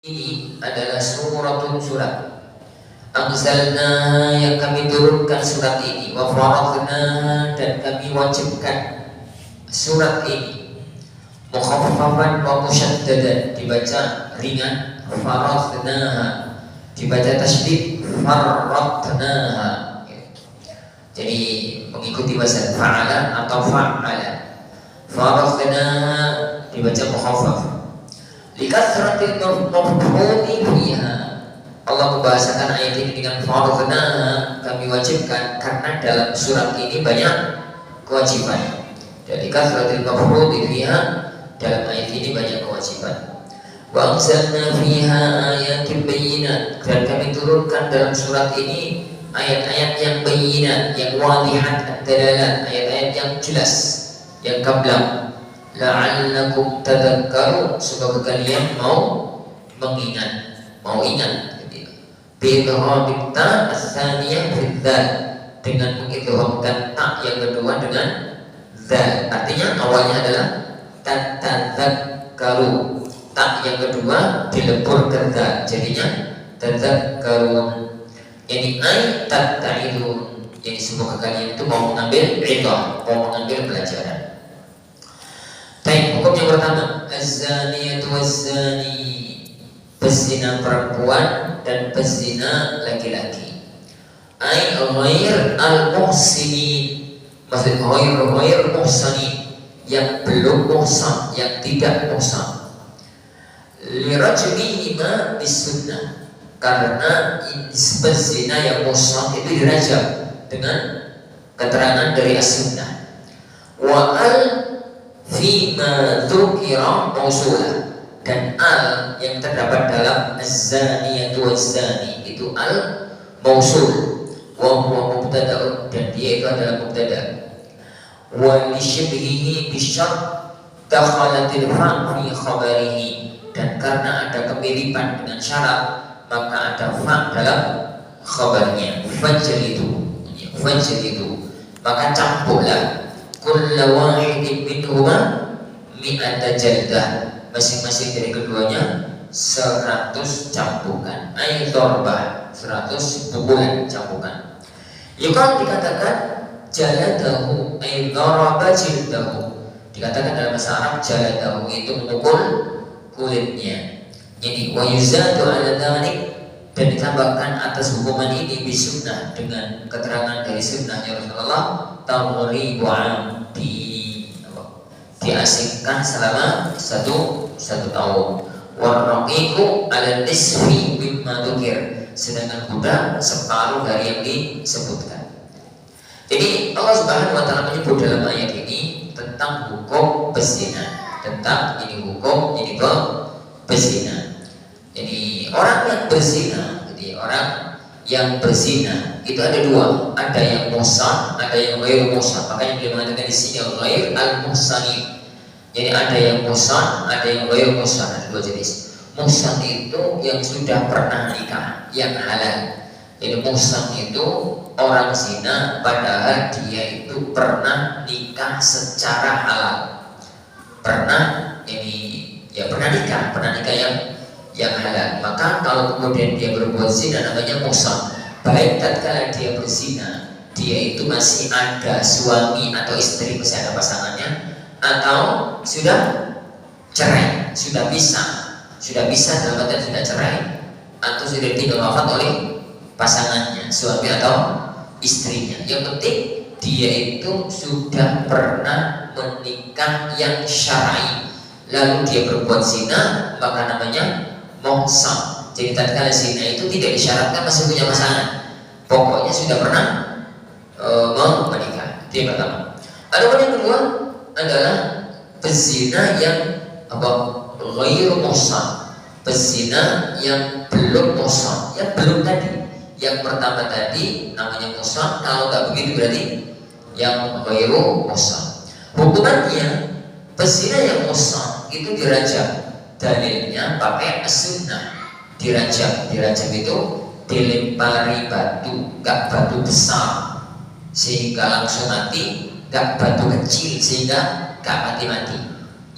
Ini adalah surat Anzalna yang kami turunkan surat ini, wa faradna dan kami wajibkan surat ini, mukhaffafan wa musyaddadan dibaca ringan, faradnaha dibaca tasydid, faradnaha. Jadi mengikuti wazan fa'ala atau fa'ala. Faradnaha dibaca mukhaffaf. Likathratil maf'uli fiha. Allah membahasakan ayat ini dengan faradna, kami wajibkan, karena dalam surat ini banyak kewajiban. Dari likathratil maf'uli fiha, dalam ayat ini banyak kewajiban. Wa anzalna fiha ayatin bayyinat, dan kami turunkan dalam surat ini ayat-ayat yang bayyinat, yang wadihat ad-dalalat, ayat-ayat yang jelas, yang gamblang. La'allakum tadhakkarun, supaya kalian mau mengingat, mau ingat. Bidhamit ta as-saniyah fil dzal, dengan mengidghamkan ta yang kedua dengan dzal. Artinya awalnya adalah tatadzakkaru, ta yang kedua dilebur ke dzal, jadinya tadzakkarun. Yani ay tattaidun, jadi semoga kalian itu mau mengambil idah, mau mengambil pelajaran. Baik, hukum yang pertama, az-zaniyatu waz-zani, pezina perempuan dan pezina laki-laki. Ai ghair al-muhsinin, maksud ghair muhsinin, yang belum muhsan, yang tidak muhsan. Lirajmihima bisunnah, karena pezina yang muhsan itu dirajam dengan keterangan dari as-sunnah. Wa al fima dzukira mausulah, dan al yang terdapat dalam az-zaniyatu waz-zani itu al mausul, wa huwa mubtada'un, dan dia itu adalah mubtada. Wa li syibhihi bisyart dakhalatil fa fi khabarihi, dan karena ada kemiripan dengan syarat maka ada fa dalam khabarnya. Fajlidu, maka campurlah kullu wahidin minhuma mi'ata jaldah, masing-masing dari keduanya 100 cambukan. Ay darbah, 100 pukulan cambukan. Yukan dikatakan jaladahu ay daraba jildahu, dikatakan dalam bahasa Arab jaladahu itu memukul kulitnya. Jadi wa yuzadu ala dzalik, dan ditambahkan atas hukuman ini bisunnah, dengan keterangan dari sunnahnya Rasulullah, tamribu diasingkan selama satu tahun. Warraqiqu ala nisfi mimma dzukir, sedangkan budak separuh dari yang disebutkan. Jadi Allah Subhanahu wa taala menyebut dalam ayat ini tentang hukum berzina, tentang ini hukum ini berzina. Jadi orang yang berzina, itu ada dua, ada yang muhsan, ada yang ghair muhsan. Makanya beliau mengatakan di sini ghair al-muhsanin. Jadi ada yang muhsan, ada yang ghair muhsan, ada dua jenis. Muhsan itu yang sudah pernah nikah, yang halal. Jadi muhsan itu orang zina padahal dia itu pernah nikah secara halal. Pernah nikah yang halal. Maka kalau kemudian dia berbuat zina namanya muhsan. Baik tatkala dia berzina, dia itu masih ada suami atau istri, masih ada pasangannya, atau sudah cerai, sudah bisa dalam artian sudah cerai, atau sudah tinggal wafat oleh pasangannya, suami atau istrinya. Yang penting dia itu sudah pernah menikah yang syar'i, lalu dia berbuat zina, maka namanya muhsan. Jadi tatkala zina itu tidak disyaratkan masih punya pasangan, pokoknya sudah pernah menikah. Itu yang pertama. Adapun yang kedua adalah pezina yang ghair muhsan, pezina yang belum muhsan, yang belum tadi. Yang pertama tadi namanya muhsan, kalau nggak begitu berarti yang ghair muhsan. Hukumannya pezina yang muhsan itu dirajam, dalilnya pakai as-sunnah. Dirajam itu dilempari batu, gak batu besar sehingga langsung mati, gak batu kecil sehingga gak mati-mati.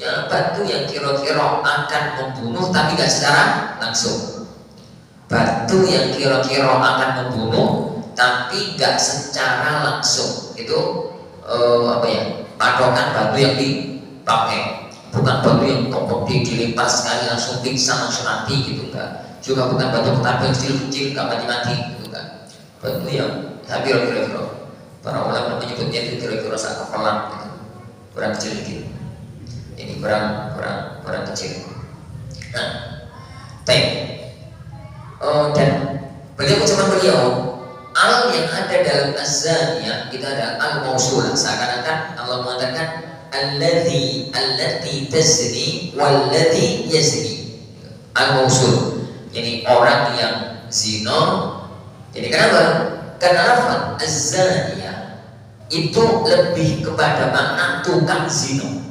ya batu yang kira-kira akan membunuh tapi gak secara langsung. Batu yang kira-kira akan membunuh tapi gak secara langsung. Itu apa ya? Patokan batu yang dipakai. Bukan batu yang kokoh dilempar sekali langsung pingsan langsung mati gitu enggak. Juga bukan batu ketabel kecil-kecil gak mati-mati gitu kan. Batu yang kira-kira para ulama menyebutnya itu kira-kira sak kepelan gitu. Kurang kecil dikit. Ini kurang kecil. Nah, dan beliau al yang ada dalam az-zaniyah itu ada al-mausulah. Seakan-akan Allah mengatakan allati tazni walladhi yazni. Al-mausul. Jadi orang yang zina. Jadi kenapa? Karena lafaz az-zaniyah itu lebih kepada makna tukang zina.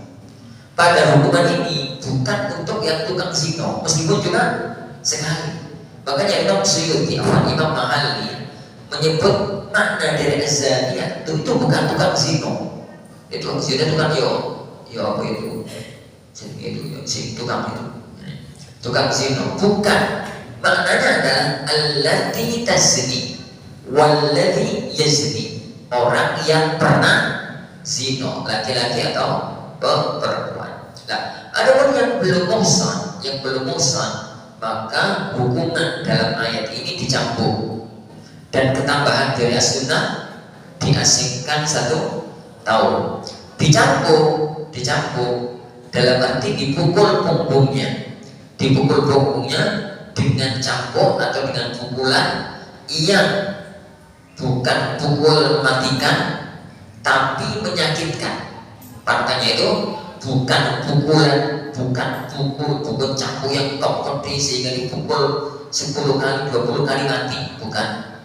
Pada hukuman ini bukan untuk yang tukang zina, meskipun juga sekali. Makanya Imam Suyuti, Imam Mahalli menyebut makna dari az-zaniyah itu bukan tukang zina. Itu zina tukang apa itu? Si tukang itu. Tukang zina bukan. Maknanya adalah allati tazni walladhi yazni. Orang yang pernah zina, laki-laki atau perempuan. Nah, adapun yang belum muhsan, maka hukuman dalam ayat ini dicampur. Dan ketambahan dari as-sunnah diasingkan 1 tahun. Dicampur dalam arti dipukul punggungnya dengan cambuk atau dengan pukulan yang bukan pukul mematikan tapi menyakitkan. Pantangnya itu bukan pukul cambuk yang pedih sehingga dipukul 10 kali 20 kali mati, bukan.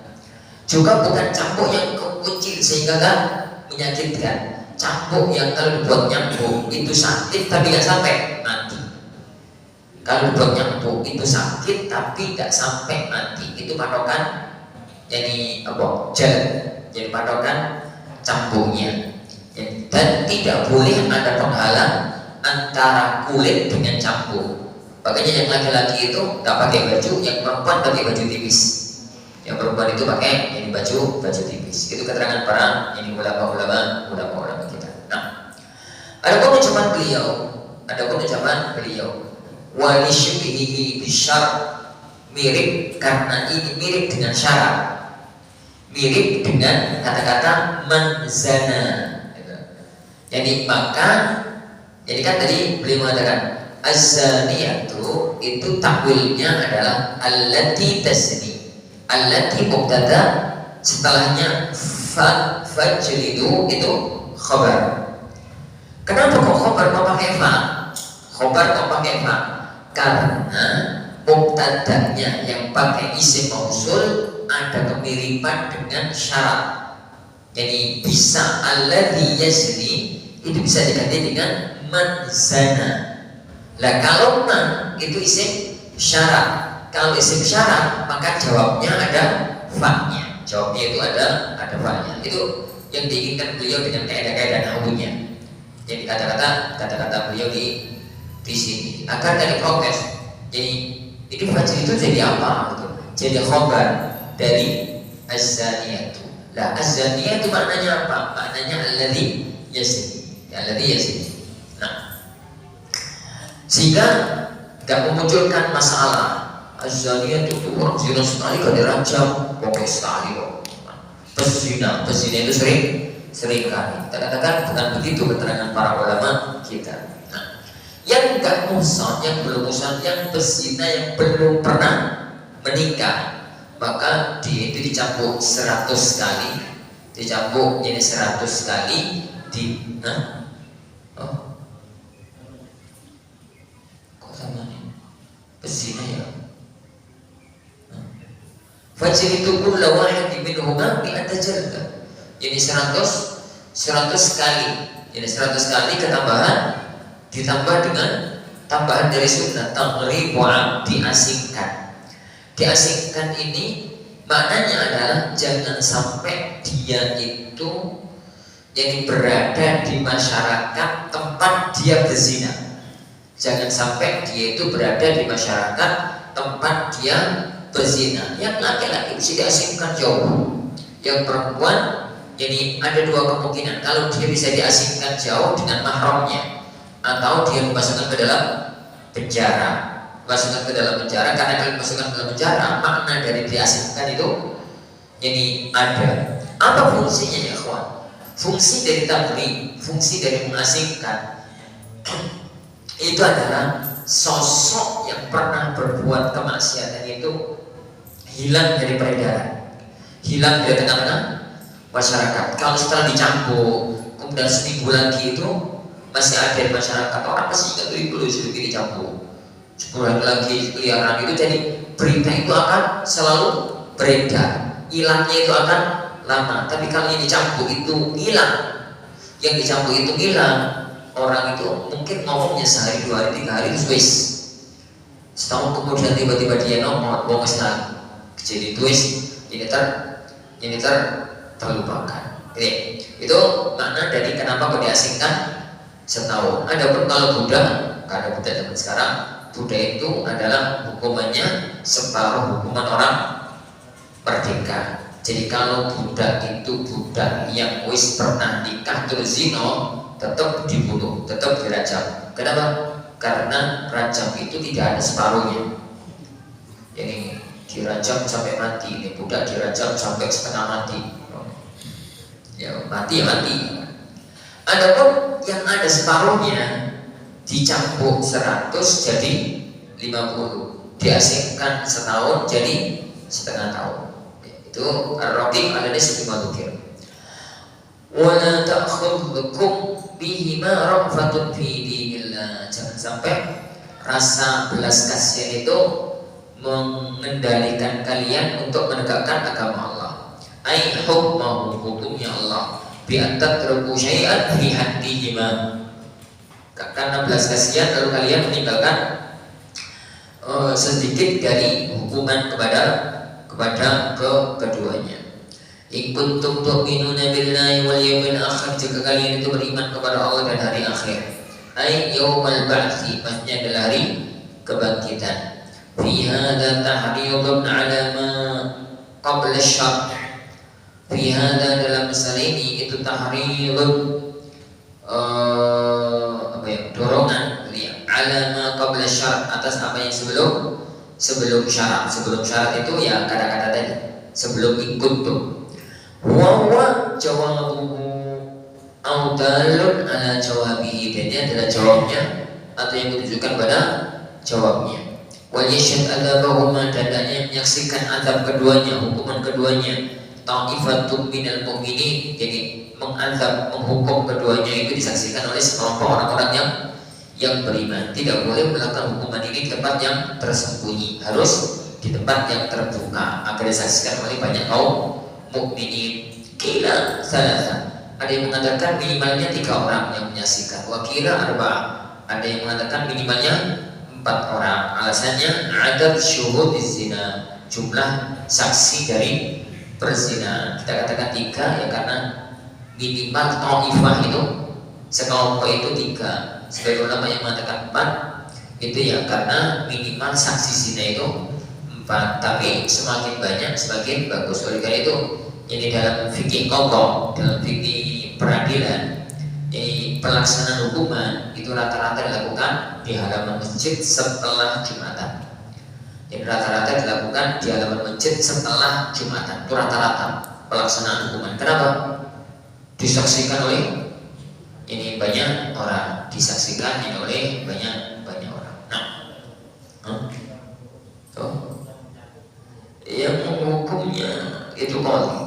Juga bukan cambuk yang kecil sehingga gak menyakitkan. Cambuk yang kalau dibuat nyambuk itu sakit tapi gak sampai mati. Kalau dibuat nyambuk itu sakit tapi gak sampai mati. Itu patokan jadi apa? Jadi patokan cambuknya. Dan tidak boleh ada penghalang antara kulit dengan cambuk. Makanya yang laki-laki itu nggak pakai baju, yang perempuan pakai baju tipis. Yang perempuan itu pakai ini baju tipis. Itu keterangan para ini ulama kita. Nah, ada ucapan beliau, wali syubihi bisyar, mirip karena ini mirip dengan syarat, mirip dengan kata-kata manzana. Jadi jadi kan tadi beliau mengatakan az-zaniyatu itu takwilnya adalah allati tazni. Allati mubtada, setelahnya fajlidu itu khabar. Kenapa kok khabar kok pakai fa? Karena mubtadanya yang pakai isim mausul ada kemiripan dengan syarat. Jadi bisa alladhi yazni itu bisa diganti dengan man zana. Lah kalau man itu isim syarat. Kalau isim syarat maka jawabnya ada fa-nya. Jawabnya itu ada fa-nya. Itu yang diinginkan beliau dengan kaidah-kaidah nahwunya. Jadi kata-kata beliau di sini agar dari protes. Jadi ini fajr itu jadi apa? Gitu. Jadi khabar dari az-zaniyatu. Lah az-zaniyah itu maknanya apa? Maknanya alladhi yazni. Nah, sehingga tidak memunculkan masalah. Az-zaniyah itu orang zina sekali gak dirajam, pokoknya sekali kok. Pezina itu sering kali. Katakan bukan begitu keterangan para ulama kita. Nah, yang enggak muhsan, yang belum muhsan, yang pezina yang belum pernah menikah, maka dia itu dicampur 100 kali, dicampur jadi 100 kali kok sama nih pezina ya. Fajr itu kulla wahid minhuma mi'ata jaldah. Jadi 100 kali. Jadi 100 kali ketambahan ditambah dengan tambahan dari sunnah taghribu diasingkan. Diasingkan ini maknanya adalah jangan sampai dia itu jadi berada di masyarakat tempat dia berzina. Jangan sampai dia itu berada di masyarakat tempat dia berzina. Yang laki-laki bisa diasingkan jauh. Yang perempuan, jadi ada dua kemungkinan. Kalau dia bisa diasingkan jauh dengan mahramnya, atau dia dimasukkan ke dalam penjara. Masukkan ke dalam penjara, karena kalau dimasukkan ke dalam penjara, makna dari diasingkan itu jadi ada. Apa fungsinya ya kawan? Fungsi dari tabri, fungsi dari mengasingkan itu adalah sosok yang pernah berbuat kemaksiatan itu hilang dari peredaran, hilang dari tengah-tengah masyarakat. Kalau setelah dicampur, kemudian seminggu lagi itu masih ada di masyarakat, orang masih ingat itu sedikit dicampur, 10 hari lagi keliaran itu, jadi berita itu akan selalu beredar, hilangnya itu akan lama. Tapi kalau yang dicampur itu hilang, yang dicampur itu hilang, orang itu mungkin ngomongnya sehari, 2 hari, 3 hari itu Swiss. Setahun kemudian tiba-tiba dia ngomong lagi, jadi twist, ini terlupakan. Oke. Itu makna dari kenapa kau diasingkan setahun. Adapun kalau Buddha, karena Buddha zaman sekarang, Buddha itu adalah hukumannya separuh hukuman orang merdeka. Jadi kalau Buddha itu Buddha yang wis pernah nikah terus zina, tetap dibunuh, tetap dirajam. Kenapa? Karena rajam itu tidak ada separuhnya. Jadi dirajam sampai mati, ini budak dirajam sampai setengah mati. Ya mati ya mati. Adapun yang ada separuhnya dicampur 100 jadi 50, diasingkan setahun jadi setengah tahun. Itu Ar-Raqiq ada di Sifatul. Wala ta'khudhukum bihima rafatun fi dinillah. Jangan sampai rasa belas kasihan itu mengendalikan kalian untuk menegakkan agama Allah. Ai hukmahu, hukumnya Allah, bi antatraku syai'an fi haddihima. Karena belas kasihan lalu kalian meninggalkan sedikit dari hukuman kepada keduanya. In kuntum tu'minuna billahi wal yawmil akhir, jika kalian itu beriman kepada Allah dan hari akhir. Ai yaumal ba'tsi, maksudnya adalah hari kebangkitan. Fi hadza tahridun 'ala ma qabla asy-syarr. Fi hadza, dalam masalah ini itu tahridun dorongan ya, 'ala ma qabla asy-syarr, atas apa yang sebelum syarat. Sebelum syarat itu ya kata-kata tadi, sebelum in kuntum. Wawa jawabuhu audalun ala jawabihi, dan ini adalah jawabnya atau yang menunjukkan pada jawabnya. Wal yashhad adzabahuma, dan yang menyaksikan azab keduanya, hukuman keduanya. Ta'ifatun minal mu'minin, jadi mengazab, menghukum keduanya itu disaksikan oleh sekelompok orang-orang yang beriman. Tidak boleh melakukan hukuman ini di tempat yang tersembunyi, harus di tempat yang terbuka agar disaksikan oleh banyak kaum mukminin. Kila salasa, ada yang mengatakan minimalnya 3 orang yang menyaksikan. Wakila arba'ah, ada yang mengatakan minimalnya 4 orang. Alasannya adad syuhudiz zina, jumlah saksi dari perzinahan. Kita katakan 3 ya karena minimal ta'ifah itu sekelompok itu 3. Sebagai ulama yang mengatakan 4 itu ya karena minimal saksi zina itu 4, tapi semakin banyak semakin bagus. Oleh karena itu, ini dalam fikih qadha, dalam fikih peradilan, ini pelaksanaan hukuman itu rata-rata dilakukan di halaman masjid setelah Jumatan. Jadi rata-rata dilakukan di halaman masjid setelah Jumatan. Itu rata-rata pelaksanaan hukuman. Kenapa? Disaksikan oleh ini banyak orang, disaksikan ini oleh banyak orang. Yang menghukumnya itu qadhi,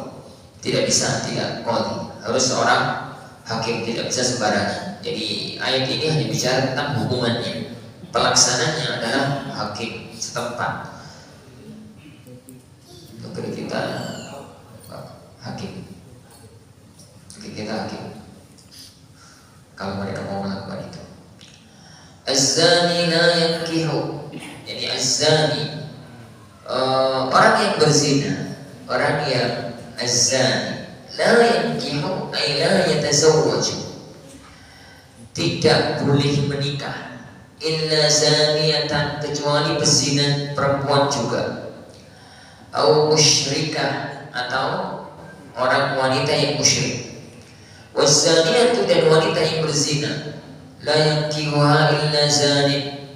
tidak bisa tidak qadhi, harus seorang hakim, tidak bisa sembarangan. Jadi ayat ini hanya bicara tentang hukumannya, pelaksananya adalah hakim setempat. Negeri kita hakim, negeri kita hakim. Kalau mereka mau melakukan itu, az-zani la yankihu, jadi az-zani orang yang berzina, orang yang az-zani la yankihu ay la yatazawwaju, tidak boleh menikah. illa zaniyatan, kecuali pezina perempuan juga, au musyrikah, atau orang wanita yang musyrik. Wazaniyatu, dan wanita yang berzina, la yankihuha illa zani,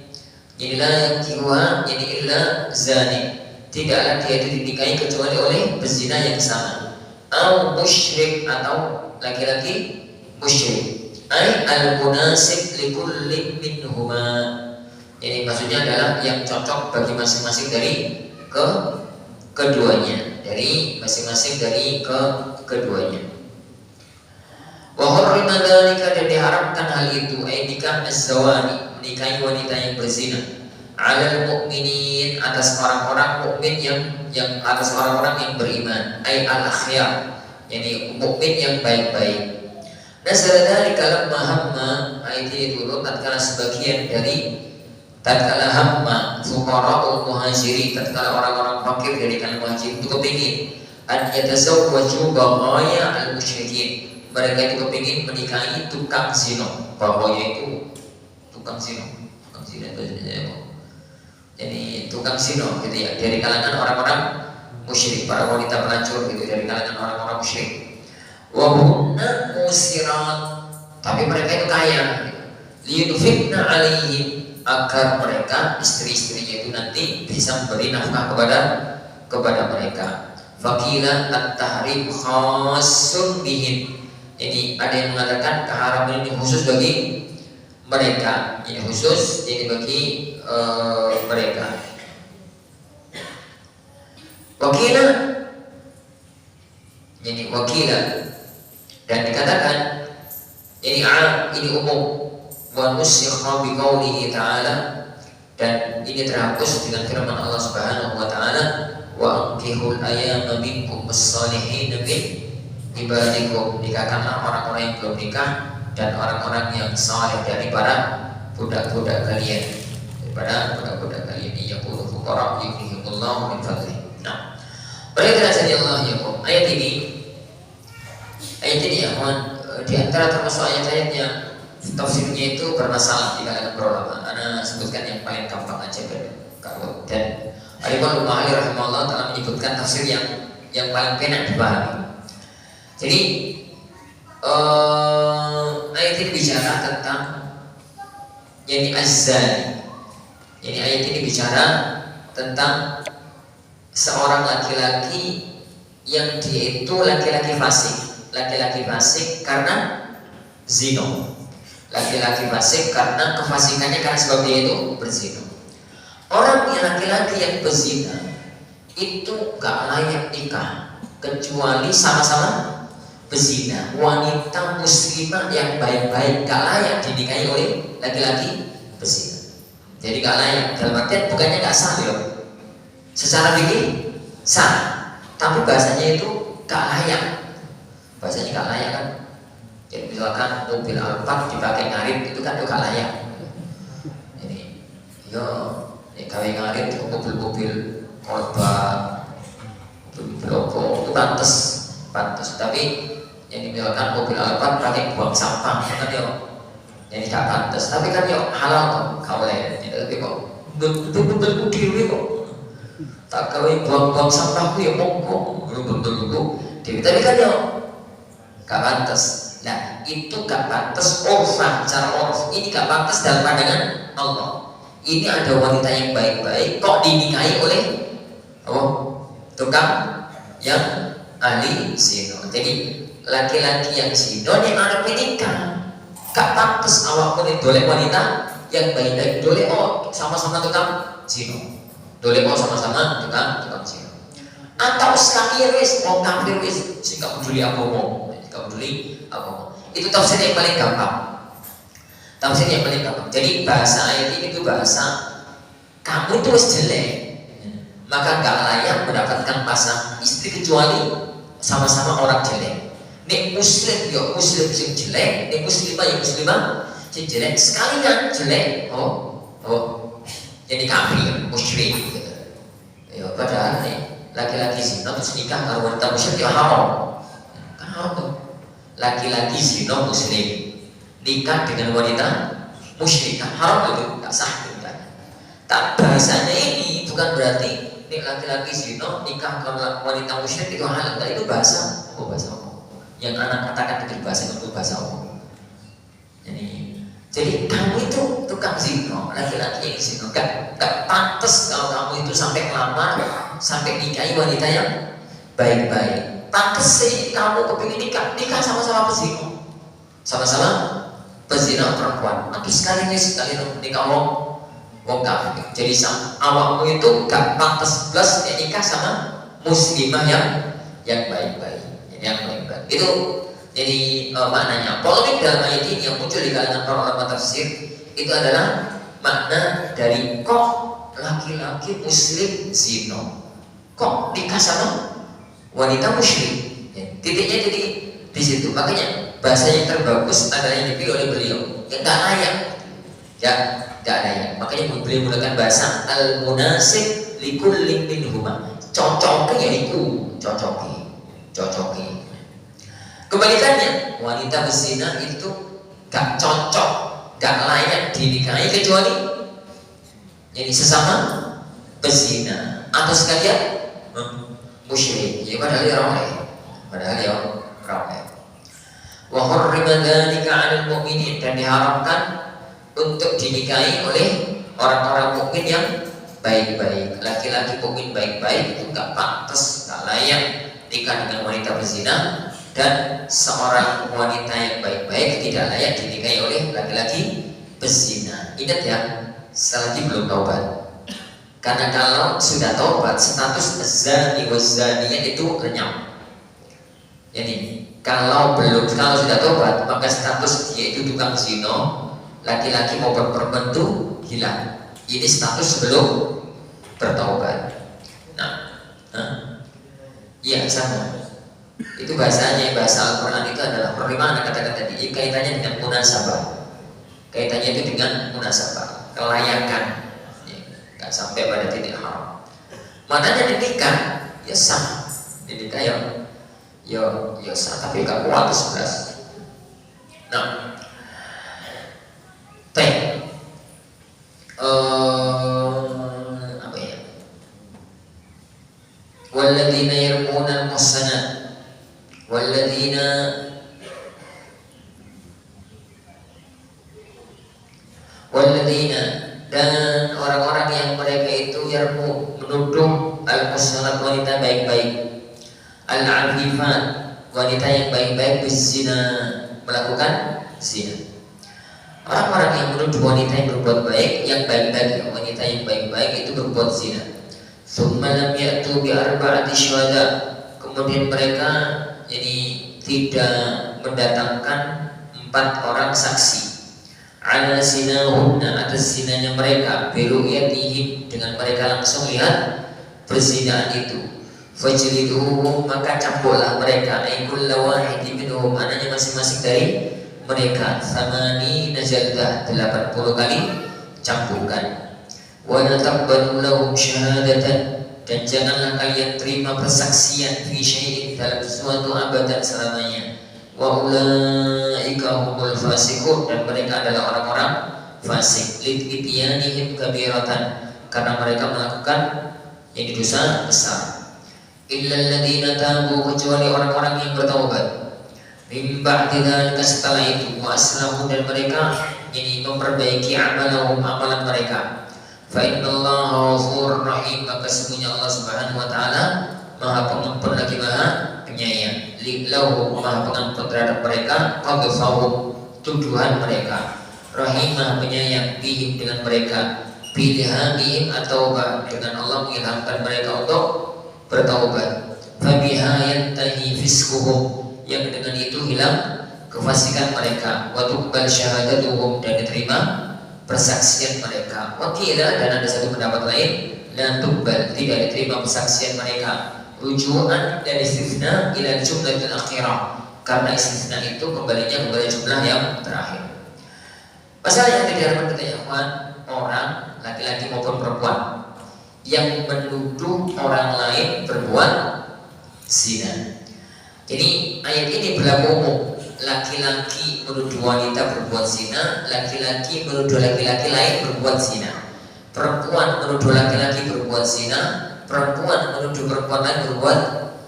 jadi la yankihuha jadi illa zani, tidaklah dia dinikahi kecuali oleh pezina yang sama, au musyrik, atau laki-laki musyrik. Ay al-munasib likullin minhuma, ini maksudnya adalah yang cocok bagi masing-masing dari keduanya, dari masing-masing dari keduanya. Wa hurrima dzalika, dan diharamkan hal itu, ay nikah az-zawani, menikahi wanita yang berzina, 'alal mu'minin, atas orang-orang mukmin yang atas orang-orang yang beriman, ay al-akhyar, yani mukmin yang baik-baik. Nazala dzalika lamma hamma, ayat ini turun tatkala sebagian dari tatkala hamma fuqara'ul muhajirin, tatkala orang-orang fakir dari kalangan muhajirin itu kepingin an yatazawwaju baghaya al-musyrikin, mereka itu kepingin menikahi tukang zina. Baghaya itu tukang zina itu apa? Jadi tukang zina gitu ya, dari kalangan orang-orang musyrik, para wanita pelacur gitu, dari kalangan orang-orang musyrik. Wahunna musirat, tapi mereka itu kaya, liyunfikna alaihim, agar mereka istri-istrinya itu nanti bisa memberi nafkah kepada mereka. Fakila at-tahrim khassun bihim, ini ada yang mengatakan keharaman ini khusus bagi mereka, ini khusus ini bagi mereka. Wakila, ini wakila, dan dikatakan ini umum, wa nusikha bi qaulihi ta'ala, dan ini terhapus dengan firman Allah Subhanahu wa taala, wa ankihul ayyama minkum as-salihin min ibadikum, nikahkanlah orang-orang yang belum nikah dan orang-orang yang saleh dari para budak-budak kalian, yaqulu fuqara yughnihimullahu min fadlihi. Nah, oleh karena Allah ya ayat ini ya di antara termasuk ayat-ayat yang tafsirnya itu bermasalah di kalangan ulama. Ana sebutkan yang paling gampang aja kalau, dan Al-Imam Al-Bukhari rahimahullah telah menyebutkan tafsir yang paling penak dipahami. Jadi ayat ini bicara tentang yani az-zani. Jadi ayat ini bicara tentang seorang laki-laki yang dia itu laki-laki fasik karena zina, laki-laki fasik karena kefasikannya, karena sebab dia itu berzina. Orang yang laki-laki yang berzina itu gak layak nikah kecuali sama-sama berzina. Wanita muslimah yang baik-baik gak layak dinikahi oleh laki-laki berzina. Jadi gak layak dalam artian bukannya gak sah loh, secara fikih sah, tapi bahasanya itu gak layak. Bahasanya gak layak kan. Jadi misalkan mobil Alphard dipakai ngarit itu kan gak layak. Ini KW ngarit mobil-mobil korban, mobil rokok itu pantas. Tapi yang misalkan mobil Alphard pakai buang sampah kan jadi gak pantas. Tapi kan halal kok KW. Tapi kok betul-betul dewi kok tak KW buang sampahku ya monggo betul-betul dewi. Tapi kan gak pantas. Nah itu gak pantas orfan, cara orf ini gak pantas dalam pandangan Allah. Ini ada wanita yang baik-baik kok dinikahi oleh tukang yang ahli zina. Jadi laki-laki yang zina yang anak menikah gak pantas awak pun dolek wanita yang baik-baik, dolek sama-sama tukang zina, dolek sama-sama tukang zina. Atau sekali wis kafir wis sing gak peduli agama. Itu tafsir yang paling gampang. Jadi bahasa ayat ini itu bahasa kamu itu wis jelek, maka gak layak mendapatkan pasang istri kecuali sama-sama orang jelek. Nek muslim muslim yang jelek, nek muslimah muslimah yang jelek, sekalian jelek jadi kafir, musyrik. Padahal laki-laki zina terus nikah karo wanita musyrik haram. Kan haram. Laki-laki zina muslim nikah dengan wanita musyrik haram, itu sah nikahnya. Tak bahasanya ini bukan berarti nih laki-laki zina nikah dengan wanita musyrik itu halal. Itu bahasa apa? Yang anak katakan itu bahasa apa? Jadi kamu itu tukang zina, laki-laki yang zina, gak pantas kalau kamu itu sampai ngelamar, sampai nikahi wanita yang baik-baik. Pantas sih kamu kepingin nikah sama-sama pezina, sama-sama pezina perempuan. Tapi sekali nikah wong kafir. Jadi awakmu itu gak pantas plus nikah sama muslimah yang baik-baik, yang baik-baik. Itu jadi maknanya polemik dalam ayat ini yang muncul di kalangan para ulama tafsir itu adalah makna dari kok laki-laki muslim zina, kok nikah sama wanita musyrik. Ya, titiknya jadi di situ. Makanya bahasa yang terbagus adalah yang dipilih oleh beliau. Ya nggak layak, nggak layak. Makanya beliau menggunakan bahasa al-munasib likulli minhuma. Cocoknya itu cocoki. Kebalikannya, wanita berzina itu gak cocok, gak layak dinikahi kecuali jadi sesama berzina atau sekalian musyrik. Ya padahal ya ramai. Wa hurrima dzalika 'alal mu'minin, dan diharamkan untuk dinikahi oleh orang-orang mukmin yang baik-baik. Laki-laki mukmin baik-baik itu gak pantas, gak layak nikah dengan wanita berzina. Dan seorang wanita yang baik-baik tidak layak dinikahi oleh laki-laki berzina. Ingat ya, selagi belum taubat. Karena kalau sudah taubat, status zani wa zaniyah itu lenyap. Jadi kalau sudah taubat, maka status dia itu tukang zina, laki-laki maupun perempuan itu hilang. Ini status sebelum bertaubat. Iya sama. Itu bahasanya, bahasa Al-Quran itu adalah bagaimana kata-kata tadi kaitannya dengan munasabah, kaitannya itu dengan munasabah, kelayakan, nggak sampai pada titik haram. Maknanya dinikah ya sah, dinikah ya sah, tapi gak kuat 11. Nah, apa ya? Walladzina yarmuna al-muhsanat Walladzina dan orang-orang yang mereka itu menuduh al-muslimat wanita baik-baik, al-afifat wanita yang baik-baik, berzina melakukan zina. Orang-orang yang menuduh wanita yang berbuat baik, yang baik-baik, wanita yang baik-baik itu berbuat zina. Tsumma lam ya'tu bi arba'ati syuhada, kemudian mereka jadi tidak mendatangkan 4 orang saksi ala sinahunna, atas zinanya mereka, biru'yatihim, dengan mereka langsung lihat perzinaan itu. Fajliduhum, maka cambuklah mereka, aikul lawahidi minhum, anaknya masing-masing dari mereka, samani najaldah, 80 kali cambukan. Wa nataqbalu lahum syahadatan, dan janganlah kalian terima persaksian fi syai'in, dalam sesuatu abadan selamanya. Wa ulaika humul fasiqun, dan mereka adalah orang-orang fasik. Lityanihim kabiratan, karena mereka melakukan yang dosa besar. Illal ladzina tabu, kecuali orang-orang yang bertaubat. Min ba'di dzalika, setelah itu, wa aslahu, dan mereka ini memperbaiki amalan mereka. Fa innallaha ghafurur rahim, maka sesungguhnya Allah Subhanahu wa taala Maha Pengampun lagi Maha Penyayang. Lahu, Maha Pengampun terhadap mereka, qadfahum, tuduhan mereka, Rahim, Maha Penyayang bihim, dengan mereka, bilhamihim atau dengan Allah mengilhamkan mereka untuk bertaubat. Fabiha yantahi fiskuhum, yang dengan itu hilang kefasikan mereka. Wa tuqbal syahadatuhum, dan diterima persaksian mereka. Wakilah, dan ada satu pendapat lain, dan tuqbal, tidak diterima persaksian mereka. Rujuan dan istisna ila jumlatil akhirah, karena istisna itu kembalinya kepada jumlah yang terakhir. Pasal yang diharapkan kita orang laki-laki maupun perempuan yang menuduh orang lain berbuat zina. Jadi ayat ini berlaku umum, laki-laki menuduh wanita berbuat zina, laki-laki menuduh laki-laki lain berbuat zina, perempuan menuduh laki-laki berbuat zina, perempuan menuduh perempuan lain berbuat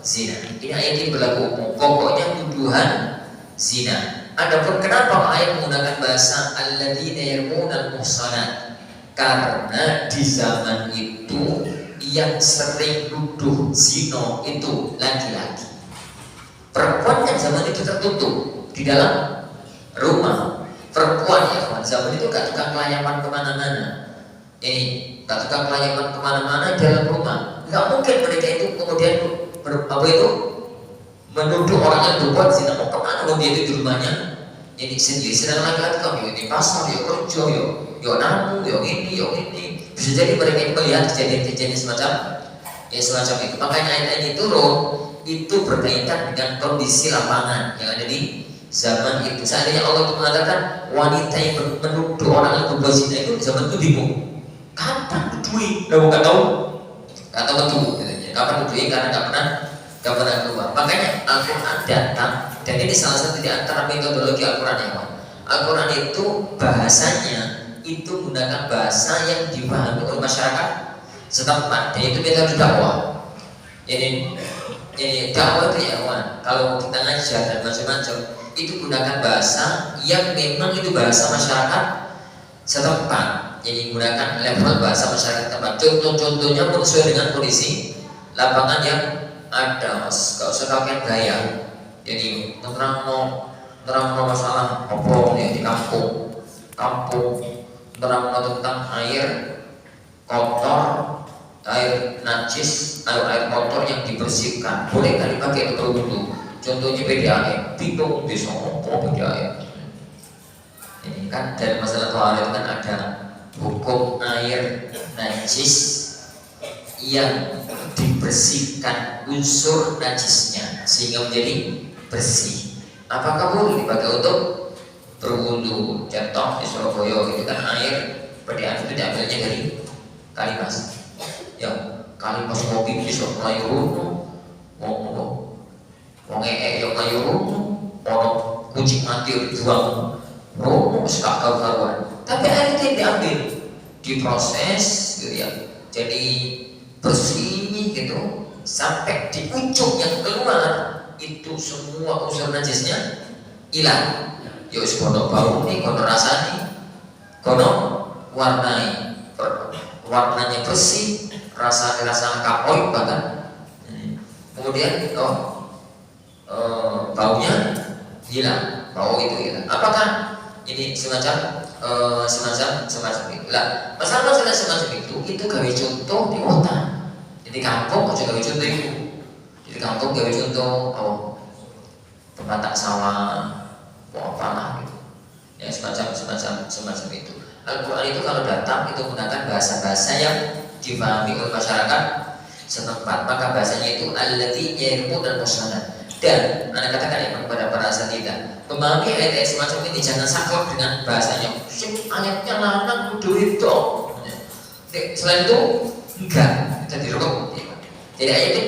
zina. Ini ayat ini berlaku umum. Pokoknya tuduhan zina. Adapun kenapa ayat menggunakan bahasa alladzina yarmunal muhsanat? Karena di zaman itu yang sering nuduh zina itu laki-laki. Perempuan kan zaman itu tertutup di dalam rumah. Perempuan ya kawan, zaman itu gak tukang kelayapan kemana-mana. Ini gak tukang kelayapan kemana-mana dalam rumah. Gak mungkin mereka itu kemudian menuduh orang yang berbuat zina. Mau kemana kalau dia itu di rumahnya? Jadi sendiri. Sedang laki-laki kami di pasar, ya kerja, ya namu, ya ini. Bisa jadi mereka itu melihat kejadian-kejadian semacam itu. Makanya ayat ini turun itu berkaitan dengan kondisi lapangan yang ada di zaman itu. Seandainya Allah itu mengatakan wanita yang menuduh orang yang berbuat zina itu di zaman itu bingung. Kapan dudui? Kamu nggak tahu betul. Kapan dudui? Karena nggak pernah keluar. Makanya Al-Quran datang, dan ini salah satu di antara metodologi Al-Quran ya. Al-Quran itu bahasanya itu menggunakan bahasa yang dipahami oleh masyarakat setempat, dan itu metode dakwah. Jadi dakwah itu ya kawan, kalau kita ngajar dan macam-macam itu gunakan bahasa yang memang itu bahasa masyarakat setempat. Jadi gunakan level bahasa masyarakat setempat. Contoh-contohnya sesuai dengan kondisi lapangan yang ada, mas. Gak usah pakai gaya. Jadi terang masalah apa ya di kampung terang tentang air kotor, air najis, air kotor yang dibersihkan. Boleh kali pakai untuk berwudu. Contohnya PDAM, bingung besok apa PDAM. Ini kan dari masalah toilet itu kan ada hukum air najis yang dibersihkan unsur najisnya sehingga menjadi bersih. Apakah boleh dipakai untuk berwudu? Contoh di Surabaya itu kan air PDAM itu diambilnya dari Kalimas. Ya, Kalimas kopi bisa Melayu mau ngekek ya Melayu orang kucing mati dibuang sekak kawan. Tapi air itu diambil, diproses gitu ya, jadi bersih gitu sampai di ujung yang keluar itu semua unsur najisnya hilang. Ya wis kono bau nih, kono rasanya, kono warnanya bersih, rasa kapoy bahkan. Kemudian baunya hilang, bau itu hilang. Apakah ini semacam itu? Lah, masalah semacam itu gawe contoh di kota. Jadi kampung aja gawe contoh itu. Jadi kampung gawe contoh pemantak sawah, apa lah gitu. Ya semacam itu. Al-Quran itu kalau datang itu menggunakan bahasa-bahasa yang dipahami oleh masyarakat setempat. Maka bahasanya itu allati yarmu dan musanad. Dan anda katakan ya kepada para asatidzah, memahami ayat-ayat semacam ini jangan saklek dengan bahasanya. Ayatnya lanang kudu itu. Selain itu enggak jadi rukun. Jadi ayat ini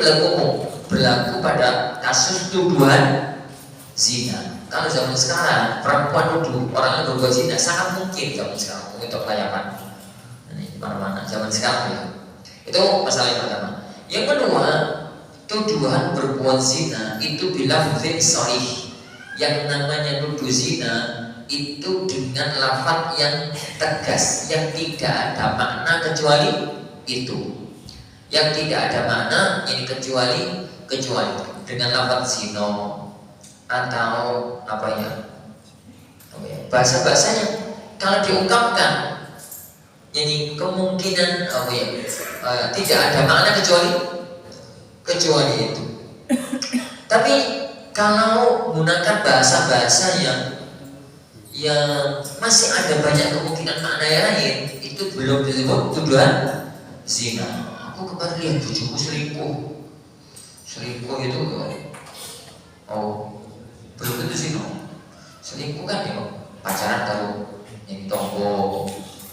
berlaku pada kasus tuduhan zina. Kalau zaman sekarang perempuan nuduh orang yang berbuat zina sangat mungkin zaman sekarang untuk layapan. Ini mana-mana zaman sekarang ya. Itu masalah yang pertama. Yang kedua, tuduhan berbuat zina itu bilafzin sharih. Yang namanya nuduh zina itu dengan lafaz yang tegas, yang tidak ada makna kecuali itu. Yang tidak ada makna ini kecuali dengan lafaz zina atau apa ya bahasa-bahasa yang kalau diungkapkan jadi kemungkinan tidak ada makna kecuali itu. Tapi kalau menggunakan bahasa-bahasa yang masih ada banyak kemungkinan makna yang lain, itu belum disebut tuduhan zina. Aku kemarin lihat bujuku selingkuh itu belum tentu zina. Selingkuh kan ya pacaran kalau yang tonggo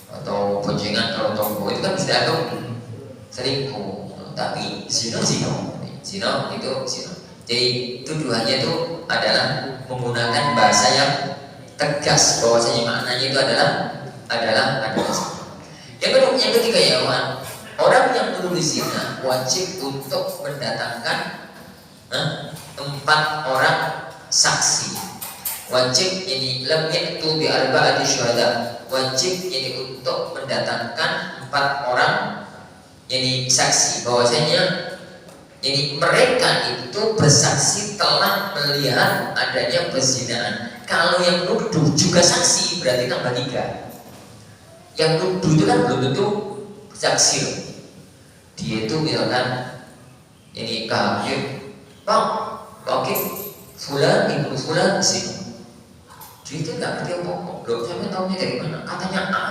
atau boncengan kalau tonggo itu kan bisa ada selingkuh. Tapi zina itu zina. Jadi tuduhannya itu adalah menggunakan bahasa yang tegas, bahwasanya maknanya itu adalah yang ketiga ya orang yang menulis zina wajib untuk mendatangkan 4 orang saksi. Wajib ini lam yaitu bi arba'ati syuhada, wajib ini untuk mendatangkan 4 orang ini saksi bahwasanya ini mereka itu bersaksi telah melihat adanya perzinahan. Kalau yang nuduh juga saksi berarti tambah 3. Yang nuduh itu kan belum tentu saksi loh. Dia itu misalkan ini kafir, bang, oke, fulan ibu fulan sini. Dia itu nggak ngerti apa-apa. Loh, saya tahunya dari mana? Katanya A.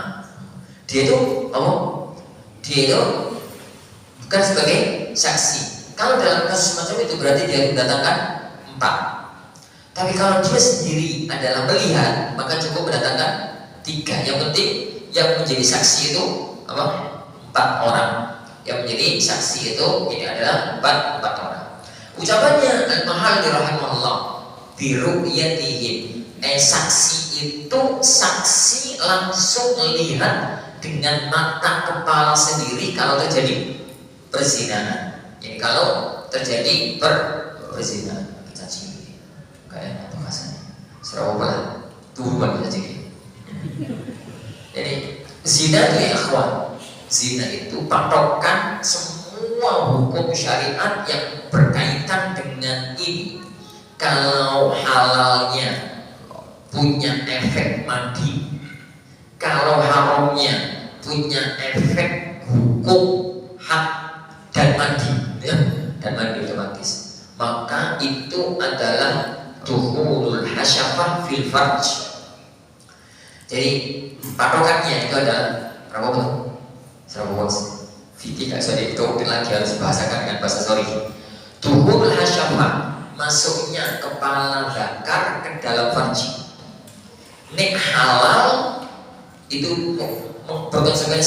Dia itu dia itu bukan sebagai saksi. Kalau dalam kasus semacam itu berarti dia mendatangkan 4. Tapi kalau dia sendiri adalah melihat, maka cukup mendatangkan 3. Yang penting yang menjadi saksi itu 4 orang. Yang menjadi saksi itu ini adalah 4 orang. Ucapannya Al-Mahalli rahimahullah bi ru'yatihim, saksi itu saksi langsung melihat dengan mata kepala sendiri kalau terjadi perzinahan. Jadi kalau terjadi perzinahan, kita ciri kayak atau kasarnya serawapan tuhuman kita ciri. Jadi zina itu ya akhwan, zina itu patokan semua hukum syariat yang berkaitan dengan ini. Kalau halalnya punya efek mandi, kalau haramnya punya efek hukum hak dan mandi, ya, dan mandi otomatis, maka itu adalah dukhulul hasyafah fil farj. Jadi patokannya itu adalah berapa betul? Serabut fikih nggak usah dihitung lagi, harus dibahasakan dengan bahasa sorry. Dukhulul hasyafah, masuknya kepala bakar ke dalam farji. Nek halal itu berkonsekuensi